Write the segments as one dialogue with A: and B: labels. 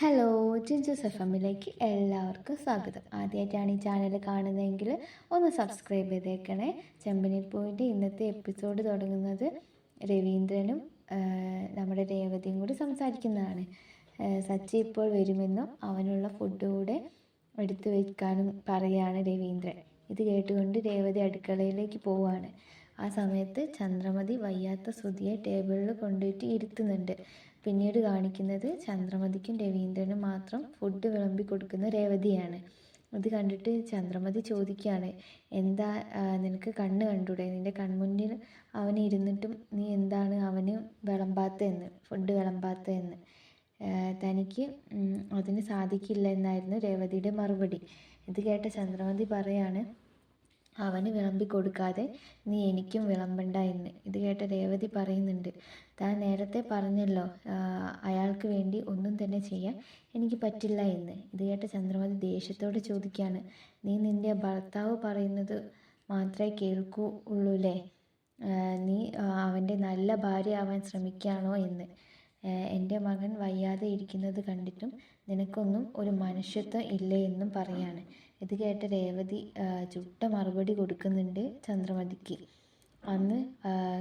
A: Hello, ജിൻജൂസ് F എമ്മിലേക്ക് എല്ലാവർക്കും സ്വാഗതം. ആദ്യമായിട്ടാണ് ഈ ചാനൽ കാണുന്നതെങ്കിൽ ഒന്ന് സബ്സ്ക്രൈബ് ചെയ്തേക്കണേ. ചെമ്പനീർ പൂവിൻ്റെ ഇന്നത്തെ എപ്പിസോഡ് തുടങ്ങുന്നത് രവീന്ദ്രനും നമ്മുടെ രേവതിയും കൂടി സംസാരിക്കുന്നതാണ്. സച്ചി ഇപ്പോൾ വരുമെന്നും അവനുള്ള ഫുഡ് കൂടെ എടുത്തു വയ്ക്കാനും പറയാണ് രവീന്ദ്രൻ. ഇത് കേട്ടുകൊണ്ട് രേവതി അടുക്കളയിലേക്ക് പോവുകയാണ്. ആ സമയത്ത് ചന്ദ്രമതി വയ്യാത്ത ശ്രുതിയെ ടേബിളിൽ കൊണ്ടുപോയിട്ട് ഇരുത്തുന്നുണ്ട്. പിന്നീട് കാണിക്കുന്നത് ചന്ദ്രമതിക്കും രവീന്ദ്രനും മാത്രം ഫുഡ് വിളമ്പി കൊടുക്കുന്ന രേവതിയാണ്. ഇത് കണ്ടിട്ട് ചന്ദ്രമതി ചോദിക്കുകയാണ്, എന്താ നിനക്ക് കണ്ണ് കണ്ടൂടെ? നിൻ്റെ കൺമുന്നിൽ അവൻ ഇരുന്നിട്ടും നീ എന്താണ് അവന് വിളമ്പാത്തതെന്ന്, ഫുഡ് വിളമ്പാത്തതെന്ന്. തനിക്ക് അതിന് സാധിക്കില്ല എന്നായിരുന്നു രേവതിയുടെ മറുപടി. ഇത് കേട്ട ചന്ദ്രമതി പറയാണ്, അവന് വിളമ്പി കൊടുക്കാതെ നീ എനിക്കും വിളമ്പണ്ട എന്ന്. ഇത് കേട്ട രേവതി പറയുന്നുണ്ട്, താൻ നേരത്തെ പറഞ്ഞല്ലോ അയാൾക്ക് വേണ്ടി ഒന്നും തന്നെ ചെയ്യാൻ എനിക്ക് പറ്റില്ല എന്ന്. ഇത് കേട്ട ചന്ദ്രമതി ദേഷ്യത്തോടെ ചോദിക്കുകയാണ്, നീ നിൻ്റെ ഭർത്താവ് പറയുന്നത് മാത്രമേ കേൾക്കുള്ളൂല്ലേ? നീ അവൻ്റെ നല്ല ഭാര്യ ആവാൻ ശ്രമിക്കുകയാണോ എന്ന്. എൻ്റെ മകൻ വയ്യാതെ ഇരിക്കുന്നത് കണ്ടിട്ടും നിനക്കൊന്നും ഒരു മനുഷ്യത്വം ഇല്ലേ എന്നും പറയാണ്. ഇത് കേട്ട രേവതി ചുട്ട മറുപടി കൊടുക്കുന്നുണ്ട് ചന്ദ്രമതിക്ക്. അന്ന്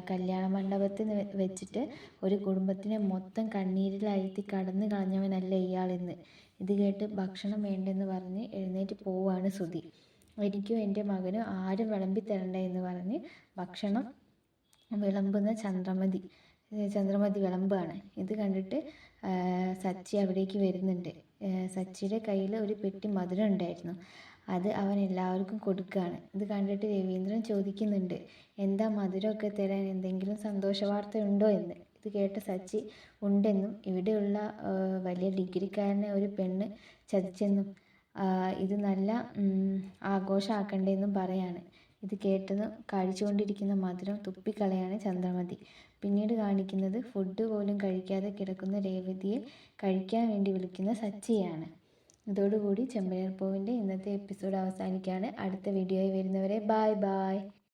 A: കല്യാണ മണ്ഡപത്തിൽ വെച്ചിട്ട് ഒരു കുടുംബത്തിനെ മൊത്തം കണ്ണീരിലാഴ്ത്തി കടന്നു കളഞ്ഞവനല്ലേ ഇയാളെന്ന്. ഇത് കേട്ട് ഭക്ഷണം വേണ്ടെന്ന് പറഞ്ഞ് എഴുന്നേറ്റ് പോവുകയാണ് ശ്രുതി. എനിക്കും എൻ്റെ മകനും ആരും വിളമ്പി തരണ്ട എന്ന് പറഞ്ഞ് ഭക്ഷണം വിളമ്പുന്ന ചന്ദ്രമതി വിളമ്പാണ്. ഇത് കണ്ടിട്ട് സച്ചി അവിടേക്ക് വരുന്നുണ്ട്. സച്ചിയുടെ കയ്യിൽ ഒരു പെട്ടി മധുരം ഉണ്ടായിരുന്നു. അത് അവൻ എല്ലാവർക്കും കൊടുക്കുകയാണ്. ഇത് കണ്ടിട്ട് രവീന്ദ്രൻ ചോദിക്കുന്നുണ്ട്, എന്താ മധുരമൊക്കെ തരാൻ എന്തെങ്കിലും സന്തോഷ വാർത്ത ഉണ്ടോ എന്ന്. ഇത് കേട്ട സച്ചി ഉണ്ടെന്നും ഇവിടെയുള്ള വലിയ ഡിഗ്രിക്കാരനെ ഒരു പെണ്ണ് ചതിച്ചെന്നും ഇത് നല്ല ആഘോഷമാക്കണ്ടെന്നും പറയാണ്. ഇത് കേട്ടതും കഴിച്ചുകൊണ്ടിരിക്കുന്ന മധുരം തുപ്പിക്കളയാണ് ചന്ദ്രമതി. പിന്നീട് കാണിക്കുന്നത് ഫുഡ് പോലും കഴിക്കാതെ കിടക്കുന്ന രേവതിയെ കഴിക്കാൻ വേണ്ടി വിളിക്കുന്ന സച്ചിയാണ്. ഇതോടുകൂടി ചെമ്പനീർ പൂവിൻ്റെ ഇന്നത്തെ എപ്പിസോഡ് അവസാനിക്കുകയാണ്. അടുത്ത വീഡിയോയിൽ വരുന്നവരെ ബായ് ബായ്.